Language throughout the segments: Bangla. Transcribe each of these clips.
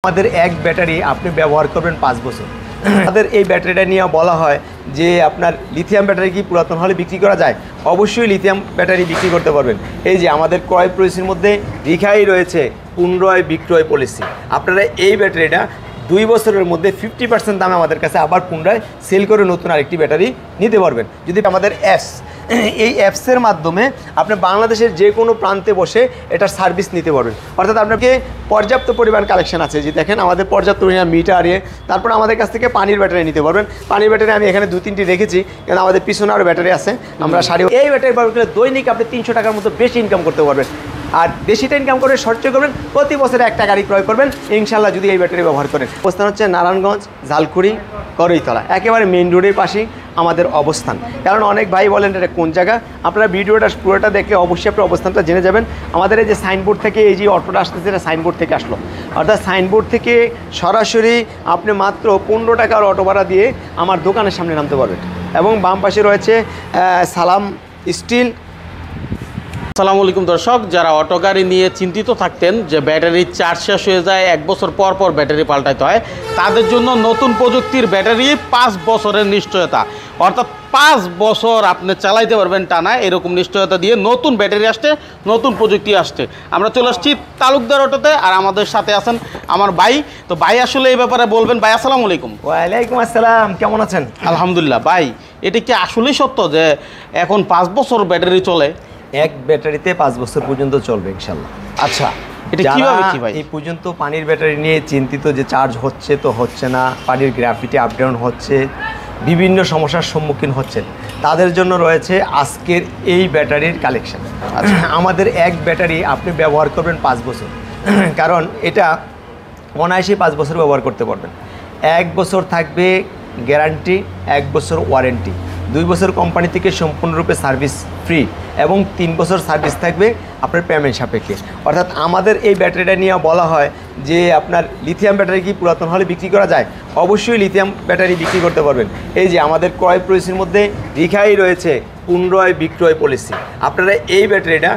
আমাদের এক ব্যাটারি আপনি ব্যবহার করবেন 5 বছর। আমাদের এই ব্যাটারিটা নিয়ে বলা হয় যে আপনার লিথিয়াম ব্যাটারি কি পুরাতন হলে বিক্রি করা যায়? অবশ্যই লিথিয়াম ব্যাটারি বিক্রি করতে পারবেন। এই যে আমাদের ক্রয় পলিসির মধ্যে লেখাই রয়েছে পুনরায় বিক্রয় পলিসি। আপনারা এই ব্যাটারিটা 2 বছরের মধ্যে 50% দামে আমাদের কাছে আবার পুনরায় সেল করে নতুন আরেকটি ব্যাটারি নিতে পারবেন। যদি আমাদের এই অ্যাপসের মাধ্যমে আপনি বাংলাদেশের যে কোনো প্রান্তে বসে এটার সার্ভিস নিতে পারবেন। অর্থাৎ আপনাকে পর্যাপ্ত পরিমাণ কালেকশন আছে, যে দেখেন আমাদের পর্যাপ্ত পরিমাণ মিটার তারপর আমাদের কাছ থেকে পানির ব্যাটারি নিতে পারবেন। পানির ব্যাটারি আমি এখানে 2-3টি রেখেছি, কারণ আমাদের পিছনে আরও ব্যাটারি আছে। আমরা এই ব্যাটারি ব্যবহার করলে দৈনিক আপনি 300 টাকার মতো বেশি ইনকাম করতে পারবেন। আর বেশিটা ইনকাম করে সঞ্চয় করবেন, প্রতি বছরে একটা গাড়ি ক্রয় করবেন ইনশাল্লাহ, যদি এই ব্যাটারি ব্যবহার করেন। অবস্থান হচ্ছে নারায়ণগঞ্জ, ঝালকুড়ি, করইতলা, একেবারে মেইন রোডের পাশেই আমাদের অবস্থান। কারণ অনেক ভাই বলেন এটা কোন জায়গা, আপনারা ভিডিওটা পুরোটা দেখলে অবশ্যই আপনার অবস্থানটা জেনে যাবেন। আমাদের এই যে সাইনবোর্ড থেকে এই যে অটোটা আসতেছে, এটা সাইনবোর্ড থেকে আসলো, অর্থাৎ সাইনবোর্ড থেকে সরাসরি আপনি মাত্র 15 টাকার অটো ভাড়া দিয়ে আমার দোকানের সামনে নামতে পারবেন। এবং বাম পাশে রয়েছে সালাম স্টিল। আসসালামু আলাইকুম দর্শক, যারা অটো গাড়ি নিয়ে চিন্তিত থাকতেন যে ব্যাটারির চার্জ শেষ হয়ে যায়, 1 বছর পর পর ব্যাটারি পাল্টাইতে হয়, তাদের জন্য নতুন প্রযুক্তির ব্যাটারি 5 বছরের নিশ্চয়তা, অর্থাৎ 5 বছর আপনি চালাইতে পারবেন টানা, এরকম নিশ্চয়তা দিয়ে নতুন ব্যাটারি আসছে, নতুন প্রযুক্তি আসছে। আমরা চলে আসছি তালুকদার অটোতে, আর আমাদের সাথে আছেন আমার ভাই। তো ভাই আসলে এই ব্যাপারে বলবেন। ভাই আসসালামু আলাইকুম। ওয়ালাইকুম আসসালাম, কেমন আছেন? আলহামদুলিল্লাহ। ভাই এটা কি আসলেই সত্য যে এখন 5 বছর ব্যাটারি চলে? এক ব্যাটারিতে 5 বছর পর্যন্ত চলবে ইনশাল্লাহ। আচ্ছা, এটা কিভাবে কি ভাই? এই পর্যন্ত পানির ব্যাটারি নিয়ে চিন্তিত যে চার্জ হচ্ছে তো হচ্ছে না, পানির গ্রাফিটি আপ ডাউন হচ্ছে, বিভিন্ন সমস্যার সম্মুখীন হচ্ছেন, তাদের জন্য রয়েছে আজকের এই ব্যাটারির কালেকশন। আমাদের এক ব্যাটারি আপনি ব্যবহার করবেন 5 বছর, কারণ এটা অনায়াসে 5 বছর ব্যবহার করতে পারবেন। 1 বছর থাকবে গ্যারান্টি, 1 বছর ওয়ারেন্টি, 2 বছর কোম্পানি থেকে সম্পূর্ণরূপে সার্ভিস ফ্রি, এবং 3 বছর সার্ভিস থাকবে আপনার পেমেন্ট সাপেক্ষে। অর্থাৎ আমাদের এই ব্যাটারিটা নিয়ে বলা হয় যে আপনার লিথিয়াম ব্যাটারি কি পুরাতন হলে বিক্রি করা যায়? অবশ্যই লিথিয়াম ব্যাটারি বিক্রি করতে পারবেন। এই যে আমাদের ক্রয় পলিসির মধ্যে লেখাই রয়েছে পুনরায় বিক্রয় পলিসি। আপনারা এই ব্যাটারিটা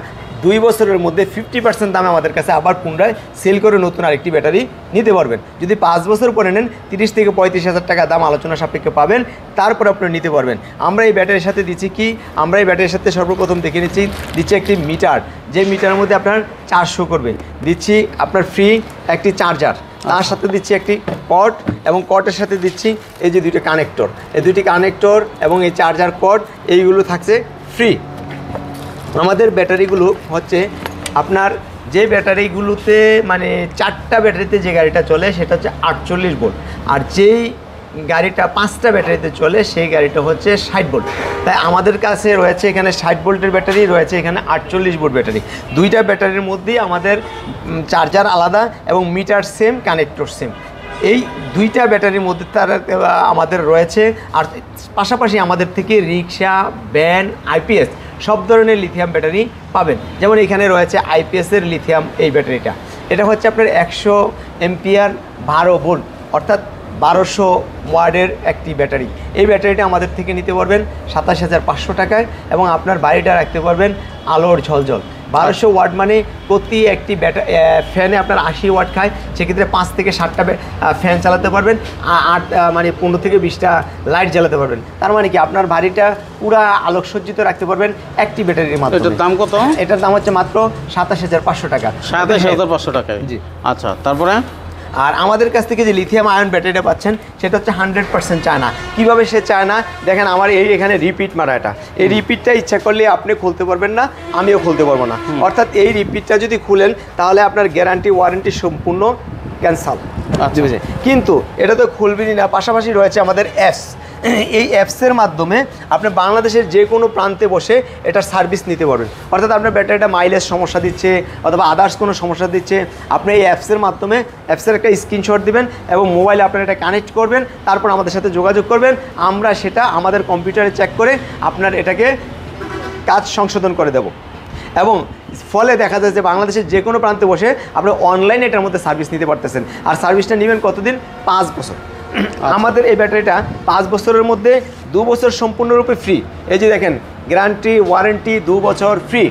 2 বছরের মধ্যে 50% দামে আমাদের কাছে আবার পুনরায় সেল করে নতুন আরেকটি ব্যাটারি নিতে পারবেন। যদি 5 বছর পরে নেন 30 থেকে 35 হাজার টাকা দাম আলোচনা সাপেক্ষে পাবেন, তারপর আপনারা নিতে পারবেন। আমরা এই ব্যাটারির সাথে দিচ্ছি কি, আমরা এই ব্যাটারির সাথে সর্বপ্রথম দেখে দিচ্ছি একটি মিটার, যে মিটারের মধ্যে আপনার চার্জ শো করবে। দিচ্ছি আপনার ফ্রি একটি চার্জার, তার সাথে দিচ্ছি একটি কর্ড, এবং কর্ডের সাথে দিচ্ছি এই যে 2টি কানেক্টর। এই 2টি কানেক্টর এবং এই চার্জার কর্ড এইগুলো থাকছে ফ্রি। আমাদের ব্যাটারিগুলো হচ্ছে আপনার যে ব্যাটারিগুলোতে মানে 4টা ব্যাটারিতে যে গাড়িটা চলে সেটা হচ্ছে 48 ভোল্ট, আর যেই গাড়িটা 5টা ব্যাটারিতে চলে সেই গাড়িটা হচ্ছে 60 ভোল্ট। তাই আমাদের কাছে রয়েছে এখানে 60 ভোল্টের ব্যাটারি, রয়েছে এখানে 48 ভোল্ট ব্যাটারি। 2টা ব্যাটারির মধ্যেই আমাদের চার্জার আলাদা এবং মিটার সেম, কানেক্টর সেম। এই 2টা ব্যাটারির মধ্যে তারা আমাদের রয়েছে। আর পাশাপাশি আমাদের থেকে রিক্সা, ভ্যান, আইপিএস সব ধরনের লিথিয়াম ব্যাটারি পাবেন। যেমন এখানে রয়েছে আইপিএসের লিথিয়াম এই ব্যাটারিটা, এটা হচ্ছে আপনার 100 এম্পিয়ার 12 ভোল্ট, অর্থাৎ 1200 ওয়াটের একটি ব্যাটারি। এই ব্যাটারিটা আমাদের থেকে নিতে পারবেন 27,500 টাকায়, এবং আপনার বাড়িটা রাখতে পারবেন আলোর ঝলঝল। 1200 ওয়াট মানে প্রতি একটি ফ্যানে আপনার 80 ওয়াট খায়, সেক্ষেত্রে 5 থেকে 7টা ফ্যান চালাতে পারবেন, 8 মানে 15 থেকে 20টা লাইট জ্বালাতে পারবেন। তার মানে কি আপনার বাড়িটা পুরা আলোকসজ্জিত রাখতে পারবেন একটি ব্যাটারির মাধ্যমে। এটার দাম কত? এটার দাম হচ্ছে মাত্র 27,500 টাকা। 27,500 টাকায়? জি। আচ্ছা, তারপরে আর আমাদের কাছ থেকে যে লিথিয়াম আয়ন ব্যাটারিটা পাচ্ছেন সেটা হচ্ছে 100% চায়না। কীভাবে সে চায়না দেখেন, আমার এখানে রিপিট মারা, এটা এই রিপিটটা ইচ্ছা করলে আপনি খুলতে পারবেন না, আমিও খুলতে পারবো না। অর্থাৎ এই রিপিটটা যদি খুলেন তাহলে আপনার গ্যারান্টি ওয়ারেন্টি সম্পূর্ণ ক্যান্সেল। বুঝেছে? কিন্তু এটা তো খুলবেনই না। পাশাপাশি রয়েছে আমাদের অ্যাপস। এই অ্যাপসের মাধ্যমে আপনি বাংলাদেশের যে কোনো প্রান্তে বসে এটার সার্ভিস নিতে পারবেন। অর্থাৎ আপনার ব্যাটারিটা মাইলেজ সমস্যা দিচ্ছে অথবা আদার্স কোনো সমস্যা দিচ্ছে, আপনি এই অ্যাপসের মাধ্যমে অ্যাপসের একটা স্ক্রিনশট দিবেন এবং মোবাইলে আপনার এটা কানেক্ট করবেন, তারপর আমাদের সাথে যোগাযোগ করবেন। আমরা সেটা আমাদের কম্পিউটারে চেক করে আপনার এটাকে কাজ সংশোধন করে দেব। এবং ফলে দেখা যায় যে বাংলাদেশের যে কোনো প্রান্তে বসে আপনি অনলাইনে এটার মধ্যে সার্ভিস নিতে পারতেছেন। আর সার্ভিসটা নেবেন কতদিন? 5 বছর। আমাদের এই ব্যাটারিটা 5 বছরের মধ্যে 2 বছর সম্পূর্ণরূপে ফ্রি। এই যে দেখেন, গ্যারান্টি ওয়ারেন্টি 2 বছর ফ্রি।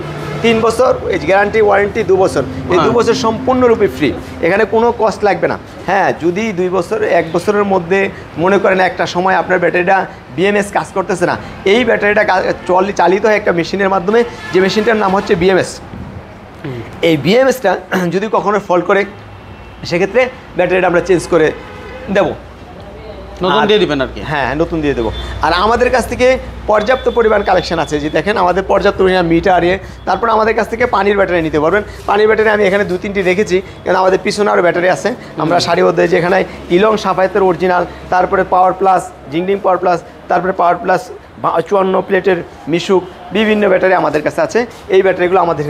3 বছর গ্যারান্টি ওয়ারেন্টি 2 বছর, এই 2 বছর সম্পূর্ণরূপে ফ্রি, এখানে কোনো কস্ট লাগবে না। হ্যাঁ, যদি 2 বছর 1 বছরের মধ্যে মনে করেন একটা সময় আপনার ব্যাটারিটা বিএমএস কাজ করতেছে না, এই ব্যাটারিটা চালিত হয় একটা মেশিনের মাধ্যমে, যে মেশিনটার নাম হচ্ছে বিএমএস। এই বিএমএসটা যদি কখনো ফল্ট করে সেক্ষেত্রে ব্যাটারিটা আমরা চেঞ্জ করে দেবো, নতুন দিয়ে দিবেন আর কি। হ্যাঁ, নতুন দিয়ে দেবো। আর আমাদের কাছ থেকে পর্যাপ্ত পরিমাণ কালেকশন আছে, যে দেখেন আমাদের পর্যাপ্ত পরিমাণ মিটার তারপর আমাদের কাছ থেকে পানির ব্যাটারি নিতে পারবেন। পানির ব্যাটারি আমি এখানে 2-3টি রেখেছি, কারণ আমাদের পিছনে আরও ব্যাটারি আছে। আমরা সারিবদ্ধ যেখানে ইলং সাফায়েতের অরিজিনাল, তারপরে পাওয়ার প্লাস, জিংডিং পাওয়ার প্লাস, তারপরে পাওয়ার প্লাস 54 প্লেটের মিশুক, বিভিন্ন ব্যাটারি আমাদের কাছে আছে। এই ব্যাটারিগুলো আমাদের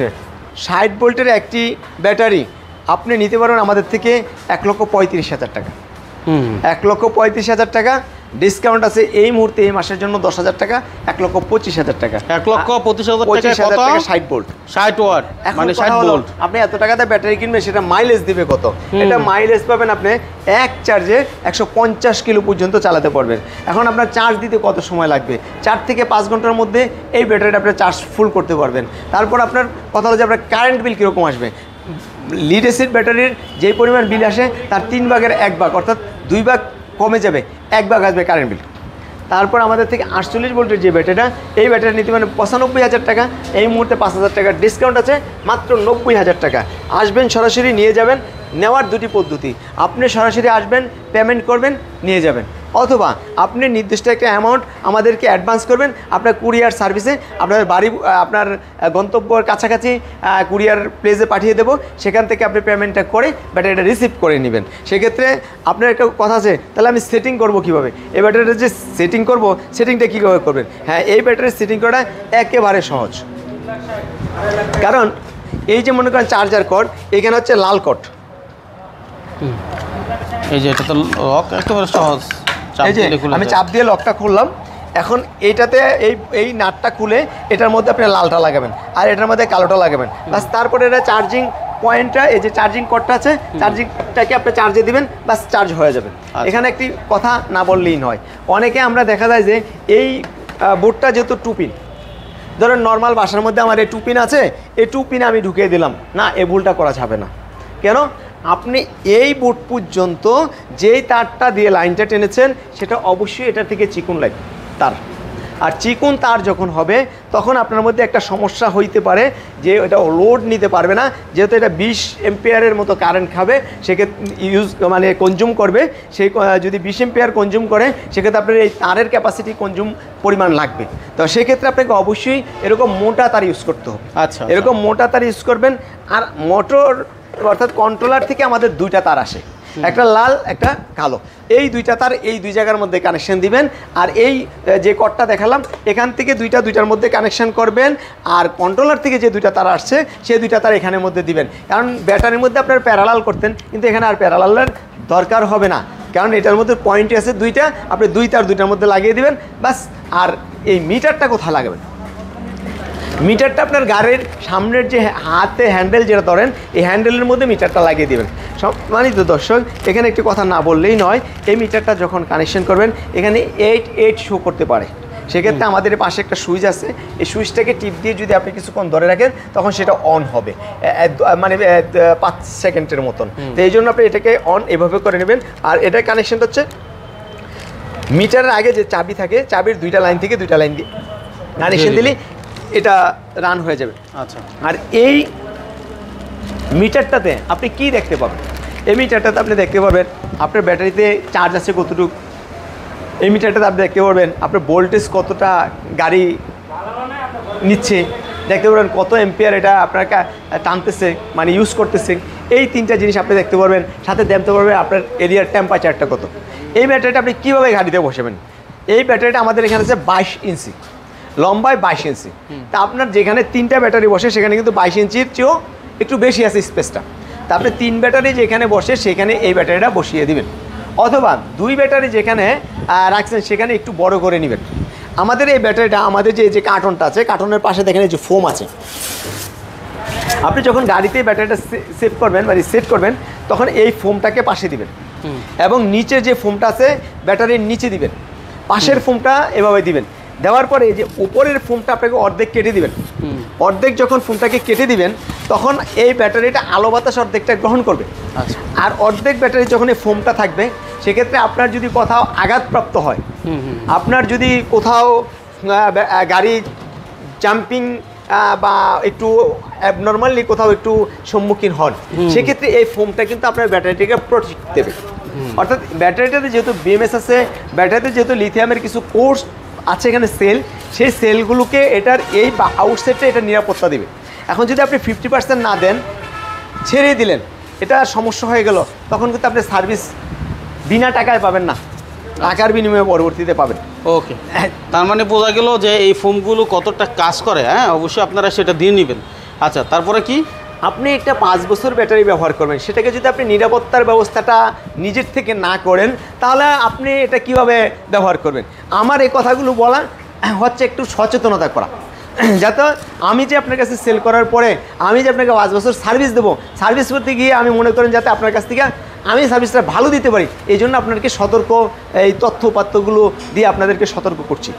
60 ভোল্টের একটি ব্যাটারি আপনি নিতে পারবেন আমাদের থেকে 1,35,000 টাকা। 1,35,000 টাকা ডিসকাউন্ট আছে এই মুহূর্তে, এই মাসের জন্য 10,000 টাকা, 1,25,000 টাকা। 1,25,000 টাকা 60 ভোল্ট, 60 ওয়াট, মানে 60 ভোল্ট। আপনি এত টাকাতে ব্যাটারি কিনবেন, সেটা মাইলেজ দিবে কত? এটা মাইলেজ পাবেন আপনি এক চার্জে 150 কিলো পর্যন্ত চালাতে পারবেন। এখন আপনার চার্জ দিতে কত সময় লাগবে? 4 থেকে 5 ঘন্টার মধ্যে এই ব্যাটারিটা আপনি চার্জ ফুল করতে পারবেন। তারপর আপনার কথা হলো যে আপনার কারেন্ট বিল কীরকম আসবে। লিড অ্যাসিড ব্যাটারির যে পরিমাণ বিল আসে তার 3 ভাগের 1 ভাগ, অর্থাৎ 2 ভাগ কমে যাবে, 1 ভাগ আসবে কারেন্ট বিল। তারপর আমাদের থেকে 48 ভোল্টের যে ব্যাটারিটা, এই ব্যাটারি নিতে মানে 95,000 টাকা, এই মুহূর্তে 5,000 টাকার ডিসকাউন্ট আছে, মাত্র 90,000 টাকা। আসবেন, সরাসরি নিয়ে যাবেন। নেওয়ার 2টি পদ্ধতি, আপনি সরাসরি আসবেন, পেমেন্ট করবেন, নিয়ে যাবেন, অথবা আপনি নির্দিষ্ট একটা অ্যামাউন্ট আমাদেরকে অ্যাডভান্স করবেন, আপনার কুরিয়ার সার্ভিসে আপনার বাড়ি, আপনার গন্তব্যের কাছাকাছি কুরিয়ার প্লেসে পাঠিয়ে দেবো, সেখান থেকে আপনি পেমেন্টটা করে ব্যাটারিটা রিসিভ করে নেবেন। সেক্ষেত্রে আপনার একটা কথা আছে, তাহলে আমি সেটিং করব কীভাবে? এই ব্যাটারিটা যে সেটিং করব, সেটিংটা কীভাবে করবেন? হ্যাঁ, এই ব্যাটারির সেটিং করাটা একেবারে সহজ, কারণ এই যে মনে করেন চার্জার কর্ড, এখানে হচ্ছে লাল কর্ড, এই যে এটা তো লক একেবারে সহজ, এই যে আমি চাপ দিয়ে লকটা খুললাম। এখন এইটাতে এই নাটটা খুলে এটার মধ্যে আপনি লালটা লাগাবেন, আর এটার মধ্যে কালোটা লাগাবেন, বাস। তারপরে এটা চার্জিং পয়েন্টটা, এই যে চার্জিং কর্ডটা আছে, চার্জিংটাকে আপনি চার্জে দিবেন, বাস চার্জ হয়ে যাবে। এখানে একটি কথা না বললেই নয়, অনেকে আমরা দেখা যায় যে এই বোর্ডটা যেহেতু 2 পিন, ধরেন নর্মাল বাসার মধ্যে আমার এই 2 পিন আছে, এই 2 পিন আমি ঢুকিয়ে দিলাম না, এই ভুলটা করা যাবে না। কেন? আপনি এই বোর্ড পর্যন্ত যেই তারটা দিয়ে লাইনটা টেনেছেন, সেটা অবশ্যই এটা থেকে চিকন লাইন তার, আর চিকন তার যখন হবে তখন আপনার মধ্যে একটা সমস্যা হইতে পারে যে এটা লোড নিতে পারবে না, যেহেতু এটা 20 এম্পিয়ারের মতো কারেন্ট খাবে, সেক্ষেত্রে কনজিউম করবে। সেই যদি 20 এম্পিয়ার কনজিউম করে, সেক্ষেত্রে আপনার এই তারের ক্যাপাসিটি কনজিউম পরিমাণ লাগবে। তো সেক্ষেত্রে আপনাকে অবশ্যই এরকম মোটা তার ইউজ করতে হবে। আচ্ছা, এরকম মোটা তার ইউজ করবেন। আর মোটর অর্থাৎ কন্ট্রোলার থেকে আমাদের 2টা তার আসে, একটা লাল, একটা কালো। এই 2টা তার এই 2 জায়গার মধ্যে কানেকশন দিবেন, আর এই যে কর্ডটা দেখালাম এখান থেকে 2টার মধ্যে কানেকশন করবেন, আর কন্ট্রোলার থেকে যে 2টা তার আসছে সেই 2টা তার এখানের মধ্যে দিবেন। কারণ ব্যাটারির মধ্যে আপনার প্যারালাল করতেন, কিন্তু এখানে আর প্যারালালের দরকার হবে না, কারণ এটার মধ্যে পয়েন্ট আছে 2টা, আপনি 2 তার 2টার মধ্যে লাগিয়ে দিবেন, বাস। আর এই মিটারটা কোথায় লাগাবেন? মিটারটা আপনার গাড়ির সামনের যে হাতে হ্যান্ডেল যেটা ধরেন, এই হ্যান্ডেলের মধ্যে মিটারটা লাগিয়ে দেবেন। সম্মানিত দর্শক, এখানে একটি কথা না বললেই নয়, এই মিটারটা যখন কানেকশন করবেন এখানে 8 শো করতে পারে। সেক্ষেত্রে আমাদের পাশে একটা সুইচ আছে, এই সুইচটাকে টিপ দিয়ে যদি আপনি কিছুক্ষণ ধরে রাখেন, তখন সেটা অন হবে, 5 সেকেন্ডের মতন। তো এই জন্য আপনি এটাকে অন এভাবে করে নেবেন। আর এটার কানেকশনটা হচ্ছে মিটারের আগে যে চাবি থাকে, চাবির 2টা লাইন থেকে 2টা লাইন দিয়ে কানেকশন দিলে এটা রান হয়ে যাবে। আচ্ছা, আর এই মিটারটাতে আপনি কি দেখতে পাবেন? এই মিটারটাতে আপনি দেখতে পাবেন আপনার ব্যাটারিতে চার্জ আছে কতটুকু, এই মিটারটাতে আপনি দেখতে পারবেন আপনার ভোল্টেজ কতটা গাড়ি নিচ্ছে, দেখতে পারবেন কত এম্পিয়ার এটা আপনার টানতেছে, মানে ইউজ করতেছে। এই 3টা জিনিস আপনি দেখতে পারবেন, সাথে দেখতে পারবেন আপনার এরিয়ার টেম্পারেচারটা কত। এই ব্যাটারিটা আপনি কীভাবে গাড়িতে বসাবেন? এই ব্যাটারিটা আমাদের এখানে আছে 22 ইঞ্চি লম্বায়, 22 ইঞ্চি। তা আপনার যেখানে 3টা ব্যাটারি বসে, সেখানে কিন্তু 22 ইঞ্চির চেয়েও একটু বেশি আছে স্পেসটা। তা আপনি 3 ব্যাটারি যেখানে বসে সেখানে এই ব্যাটারিটা বসিয়ে দিবেন, অথবা 2 ব্যাটারি যেখানে রাখছেন সেখানে একটু বড় করে নেবেন। আমাদের এই ব্যাটারিটা, আমাদের যে কার্টনটা আছে, কার্টনের পাশে দেখেন এই যে ফোম আছে, আপনি যখন গাড়িতে ব্যাটারিটা সেট করবেন বা রিসেট করবেন, তখন এই ফোমটাকে পাশে দিবেন, এবং নিচে যে ফোমটা আছে ব্যাটারির নিচে দিবেন, পাশের ফোমটা এভাবে দিবেন। দেওয়ার পরে এই যে উপরের ফোমটা আপনাকে অর্ধেক কেটে দিবেন। অর্ধেক যখন ফোমটাকে কেটে দিবেন তখন এই ব্যাটারিটা আলো বাতাস অর্ধেকটা গ্রহণ করবে। আচ্ছা। আর অর্ধেক ব্যাটারি যখন এই ফোমটা থাকবে সেক্ষেত্রে আপনার যদি কোথাও আঘাতপ্রাপ্ত হয়, আপনার যদি কোথাও গাড়ি জাম্পিং বা একটু অ্যাবনর্মালি কোথাও একটু সম্মুখীন হন, সেক্ষেত্রে এই ফোমটা কিন্তু আপনার ব্যাটারিটাকে প্রোটেক্ট দেবে। অর্থাৎ ব্যাটারিটাতে যেহেতু বিএমএস আছে, ব্যাটারিতে যেহেতু লিথিয়ামের কিছু কোর্স আছে এখানে সেল, সেই সেলগুলোকে এটার এই আউটসাইডটা এটা নিরাপত্তা দেবে। এখন যদি আপনি 50% না দেন, ছেড়ে দিলেন, এটা সমস্যা হয়ে গেল, তখন কিন্তু আপনি সার্ভিস বিনা টাকায় পাবেন না, টাকার বিনিময়ে পরবর্তীতে পাবেন। ওকে, তার মানে বোঝা গেল যে এই ফোমগুলো কতটা কাজ করে। হ্যাঁ, অবশ্যই আপনারা সেটা দিয়ে নেবেন। আচ্ছা, তারপরে কি? আপনি একটা 5 বছর ব্যাটারি ব্যবহার করবেন, সেটাকে যদি আপনি নিরাপত্তার ব্যবস্থাটা নিজের থেকে না করেন, তাহলে আপনি এটা কিভাবে ব্যবহার করবেন? আমার এই কথাগুলো বলা হচ্ছে একটু সচেতনতা করা, যাতে আমি যে আপনার কাছে সেল করার পরে আমি যে আপনাকে 5 বছর সার্ভিস দেবো, সার্ভিস করতে গিয়ে আমি মনে করেন যাতে আপনার কাছ থেকে আমি সার্ভিসটা ভালো দিতে পারি, এই জন্য আপনাদেরকে সতর্ক এই তথ্যপাত্রগুলো দিয়ে আপনাদেরকে সতর্ক করছি।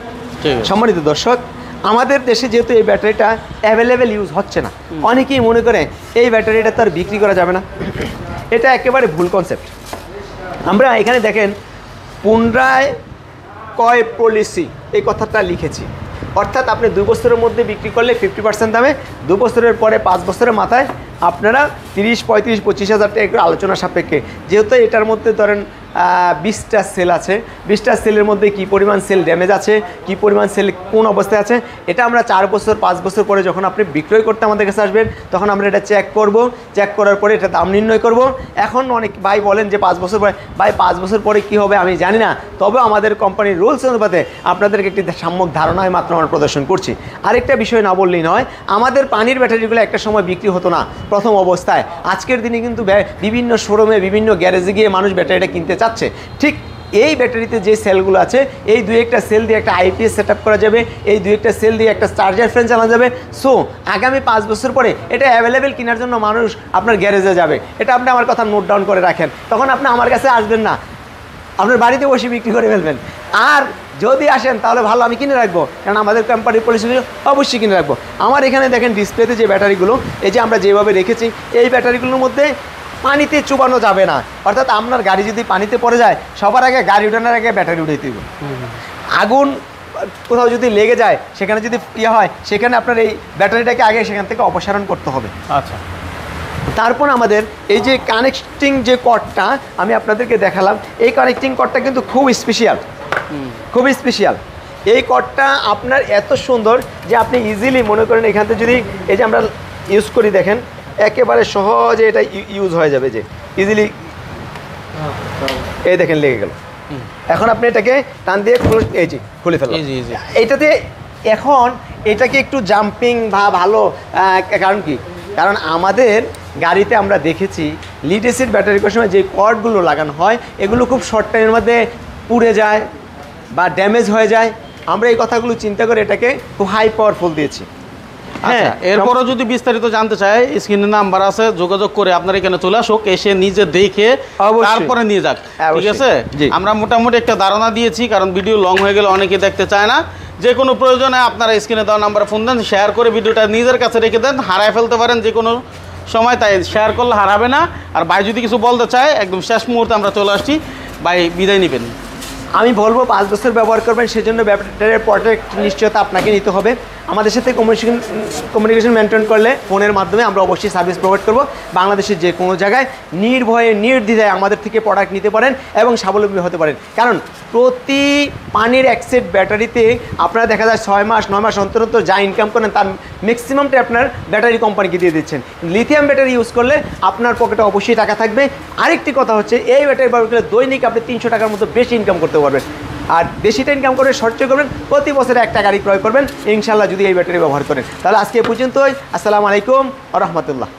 সম্মানিত দর্শক, আমাদের দেশে যেহেতু এই ব্যাটারিটা অ্যাভেলেবেল ইউজ হচ্ছে না, অনেকেই মনে করে এই ব্যাটারিটা তো আর বিক্রি করা যাবে না। এটা একেবারে ভুল কনসেপ্ট। আমরা এখানে দেখেন পুনরায় ক্রয় পলিসি এই কথাটা লিখেছি, অর্থাৎ আপনি 2 বছরের মধ্যে বিক্রি করলে 50% দামে, 2 বছরের পরে 5 বছরের মাথায় আপনারা 30, 35, 25 হাজার টাকা করে আলোচনা সাপেক্ষে, যেহেতু এটার মধ্যে ধরেন 20টা সেল আছে, 20টা সেলের মধ্যে কী পরিমাণ সেল ড্যামেজ আছে, কী পরিমাণ সেল কোন অবস্থায় আছে, এটা আমরা 4 বছর 5 বছর পরে যখন আপনি বিক্রয় করতে আমাদের কাছে আসবেন, তখন আমরা এটা চেক করব। চেক করার পরে এটা দাম নির্ণয় করব। এখন অনেক ভাই বলেন যে 5 বছর পরে, ভাই 5 বছর পরে কী হবে আমি জানি না, তবে আমাদের কোম্পানির রুলস অনুপাতে আপনাদেরকে একটি সাম্যক ধারণায় মাত্র আমরা প্রদর্শন করছি। আরেকটা বিষয় না বললেই নয়, আমাদের পানির ব্যাটারিগুলো একটা সময় বিক্রি হতো না প্রথম অবস্থায়। আজকের দিনে কিন্তু বিভিন্ন শোরুমে, বিভিন্ন গ্যারেজে গিয়ে মানুষ ব্যাটারিটা কিনতে চাচ্ছে। ঠিক এই ব্যাটারিতে যে সেলগুলো আছে, এই 2-1টা সেল দিয়ে একটা আইপিএস সেট করা যাবে, এই 2-1টা সেল দিয়ে একটা চার্জার ফ্যান চালানো যাবে। সো আগামী 5 বছর পরে এটা অ্যাভেলেবেল কেনার জন্য মানুষ আপনার গ্যারেজে যাবে। এটা আপনি আমার কথা নোট ডাউন করে রাখেন, তখন আপনি আমার কাছে আসবেন না, আপনার বাড়িতে বসে বিক্রি করে ফেলবেন। আর যদি আসেন তাহলে ভালো, আমি কিনে রাখবো, কারণ আমাদের কোম্পানির পলিসিগুলো অবশ্যই কিনে রাখবো। আমার এখানে দেখেন ডিসপ্লেতে যে ব্যাটারিগুলো, এই যে আমরা যেভাবে রেখেছি, এই ব্যাটারিগুলোর মধ্যে পানিতে চুবানো যাবে না। অর্থাৎ আপনার গাড়ি যদি পানিতে পড়ে যায়, সবার আগে গাড়ি উঠানোর আগে ব্যাটারি উঠাইতে হবে। আগুন কোথাও যদি লেগে যায়, সেখানে যদি হয়, সেখানে আপনার এই ব্যাটারিটাকে আগে সেখান থেকে অপসারণ করতে হবে। আচ্ছা, তারপর আমাদের এই যে কানেক্টিং যে কর্ডটা আমি আপনাদেরকে দেখালাম, এই কানেক্টিং কর্ডটা কিন্তু খুব স্পেশাল, খুব স্পেশাল। এই কর্ডটা আপনার এত সুন্দর যে আপনি ইজিলি মনে করেন এখান থেকে যদি এই যে আমরা ইউজ করি, দেখেন একেবারে সহজে এটা ইউজ হয়ে যাবে, যে ইজিলি এই দেখেন লেগে গেল। এখন আপনি এটাকে টান দিয়ে এই যে খুলে ফেললেন। এইটাতে এখন এটাকে একটু জাম্পিং বা ভালো, কারণ কি, কারণ আমাদের গাড়িতে আমরা দেখেছি লিড অ্যাসিড ব্যাটারি করার সময় যে কর্ডগুলো লাগানো হয়, এগুলো খুব শর্ট টাইমের মধ্যে পুড়ে যায় বা ড্যামেজ হয়ে যায়। আমরা এই কথাগুলো চিন্তা করে এটাকে খুব হাই পাওয়ারফুল দিয়েছি। হ্যাঁ, এরপরও যদি বিস্তারিত জানতে চায়, স্ক্রিনে নাম্বার আছে, যোগাযোগ করে আপনার এখানে চলে আসুক, এসে নিজে দেখে তারপরে নিয়ে যাক। ঠিক আছে, আমরা মোটামুটি একটা ধারণা দিয়েছি, কারণ ভিডিও লং হয়ে গেলে অনেকে দেখতে চায় না। যে কোনো প্রয়োজনে আপনারা স্ক্রিনে দেওয়া নাম্বারে ফোন দেন, শেয়ার করে ভিডিওটা নিজের কাছে রেখে দেন, হারায় ফেলতে পারেন যে কোনো সময়, তাই শেয়ার করলে হারাবে না। আর ভাই যদি কিছু বলতে চায়, একদম শেষ মুহূর্তে আমরা চলে আসছি, ভাই বিদায় নেবেন। আমি বলবো 5 বছর ব্যবহার করবেন, সেজন্য ব্যাটারির প্রোটেক্ট নিশ্চয়তা আপনাকে নিতে হবে। আমাদের সাথে কমিউনিকেশন মেনটেন করলে ফোনের মাধ্যমে আমরা অবশ্যই সার্ভিস প্রোভাইড করব। বাংলাদেশের যে কোনো জায়গায় নির্ভয়ে নির্দ্বিধায় আমাদের থেকে প্রোডাক্ট নিতে পারেন এবং স্বাবলম্বী হতে পারেন। কারণ প্রতি পানির এক সেট ব্যাটারিতে আপনারা দেখা যায় 6 মাস 9 মাস অন্তর অন্তর যা ইনকাম করেন তার ম্যাক্সিমামটা আপনার ব্যাটারি কোম্পানিকে দিয়ে দিচ্ছেন। লিথিয়াম ব্যাটারি ইউজ করলে আপনার পকেটে অবশ্যই টাকা থাকবে। আরেকটি কথা হচ্ছে, এই ব্যাটারি ব্যবহার করলে দৈনিক আপনি 300 টাকার মতো বেশি ইনকাম করতে পারবেন। আর বেশিটা ইনকাম করে সঞ্চয় করবেন, প্রতি বছরে একটা গাড়ি ক্রয় করবেন ইনশাল্লাহ, যদি এই ব্যাটারি ব্যবহার করেন। তাহলে আজকে পর্যন্তই। আসসালামু আলাইকুম ওয়া রাহমাতুল্লাহ।